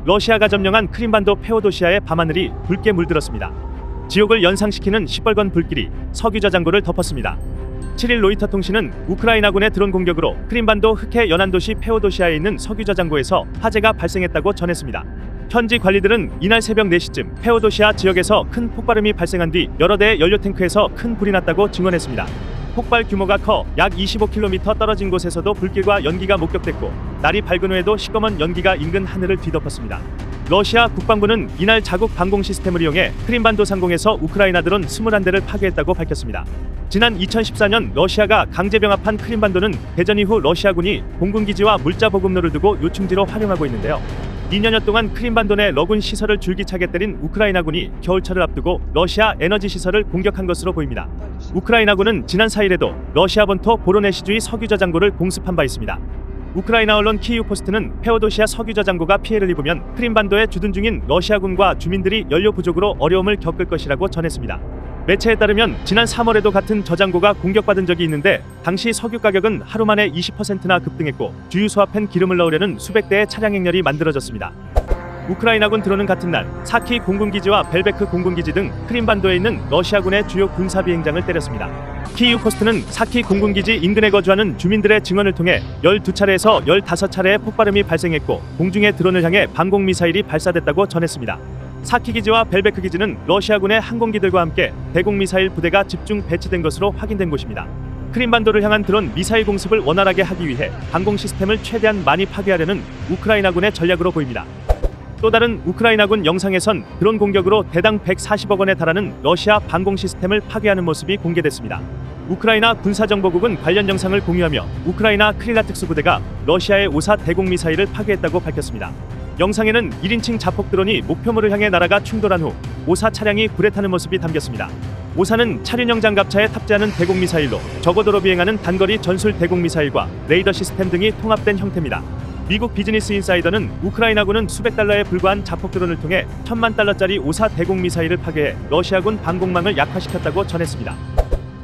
러시아가 점령한 크림반도 페오도시아의 밤하늘이 붉게 물들었습니다. 지옥을 연상시키는 시뻘건 불길이 석유 저장고를 덮었습니다. 7일 로이터 통신은 우크라이나군의 드론 공격으로 크림반도 흑해 연안도시 페오도시아에 있는 석유 저장고에서 화재가 발생했다고 전했습니다. 현지 관리들은 이날 새벽 4시쯤 페오도시아 지역에서 큰 폭발음이 발생한 뒤 여러 대의 연료 탱크에서 큰 불이 났다고 증언했습니다. 폭발 규모가 커 약 25km 떨어진 곳에서도 불길과 연기가 목격됐고 날이 밝은 후에도 시꺼먼 연기가 인근 하늘을 뒤덮었습니다. 러시아 국방부는 이날 자국 방공 시스템을 이용해 크림반도 상공에서 우크라이나 드론 21대를 파괴했다고 밝혔습니다. 지난 2014년 러시아가 강제 병합한 크림반도는 대전 이후 러시아군이 공군기지와 물자 보급로를 두고 요충지로 활용하고 있는데요. 2년여 동안 크림반도 내 러군 시설을 줄기차게 때린 우크라이나군이 겨울철을 앞두고 러시아 에너지 시설을 공격한 것으로 보입니다. 우크라이나군은 지난 4일에도 러시아 본토 보로네시주의 석유 저장고를 공습한 바 있습니다. 우크라이나 언론 키이우 포스트는 페오도시아 석유 저장고가 피해를 입으면 크림반도에 주둔 중인 러시아군과 주민들이 연료 부족으로 어려움을 겪을 것이라고 전했습니다. 매체에 따르면 지난 3월에도 같은 저장고가 공격받은 적이 있는데 당시 석유 가격은 하루 만에 20%나 급등했고 주유소앞엔 기름을 넣으려는 수백 대의 차량 행렬이 만들어졌습니다. 우크라이나군 드론은 같은 날 사키 공군기지와 벨베크 공군기지 등 크림반도에 있는 러시아군의 주요 군사 비행장을 때렸습니다. 키이우 포스트는 사키 공군기지 인근에 거주하는 주민들의 증언을 통해 12차례에서 15차례의 폭발음이 발생했고 공중에 드론을 향해 방공미사일이 발사됐다고 전했습니다. 사키 기지와 벨베크 기지는 러시아군의 항공기들과 함께 대공미사일 부대가 집중 배치된 것으로 확인된 곳입니다. 크림반도를 향한 드론 미사일 공습을 원활하게 하기 위해 방공 시스템을 최대한 많이 파괴하려는 우크라이나군의 전략으로 보입니다. 또 다른 우크라이나군 영상에선 드론 공격으로 대당 140억 원에 달하는 러시아 방공 시스템을 파괴하는 모습이 공개됐습니다. 우크라이나 군사정보국은 관련 영상을 공유하며 우크라이나 크릴라 특수부대가 러시아의 오사 대공미사일을 파괴했다고 밝혔습니다. 영상에는 1인칭 자폭 드론이 목표물을 향해 날아가 충돌한 후 오사 차량이 불에 타는 모습이 담겼습니다. 오사는 차륜형 장갑차에 탑재하는 대공미사일로 저고도로 비행하는 단거리 전술 대공미사일과 레이더 시스템 등이 통합된 형태입니다. 미국 비즈니스 인사이더는 우크라이나군은 수백 달러에 불과한 자폭 드론을 통해 1000만 달러짜리 오사 대공미사일을 파괴해 러시아군 방공망을 약화시켰다고 전했습니다.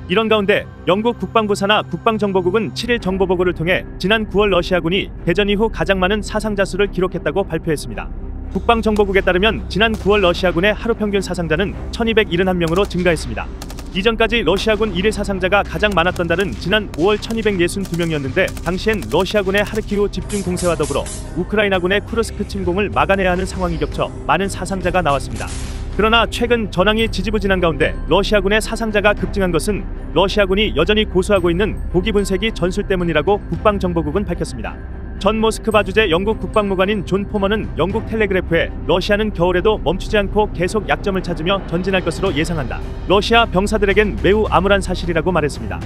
이런 가운데 영국 국방부 산하 국방정보국은 7일 정보보고를 통해 지난 9월 러시아군이 대전 이후 가장 많은 사상자 수를 기록했다고 발표했습니다. 국방정보국에 따르면 지난 9월 러시아군의 하루 평균 사상자는 1271명으로 증가했습니다. 이전까지 러시아군 1일 사상자가 가장 많았던 달은 지난 5월 1262명이었는데 당시엔 러시아군의 하르키우 집중 공세와 더불어 우크라이나군의 쿠르스크 침공을 막아내야 하는 상황이 겹쳐 많은 사상자가 나왔습니다. 그러나 최근 전황이 지지부진한 가운데 러시아군의 사상자가 급증한 것은 러시아군이 여전히 고수하고 있는 고기분쇄기 전술 때문이라고 국방정보국은 밝혔습니다. 전 모스크바 주재 영국 국방무관인 존 포먼은 영국 텔레그래프에 러시아는 겨울에도 멈추지 않고 계속 약점을 찾으며 전진할 것으로 예상한다. 러시아 병사들에겐 매우 암울한 사실이라고 말했습니다.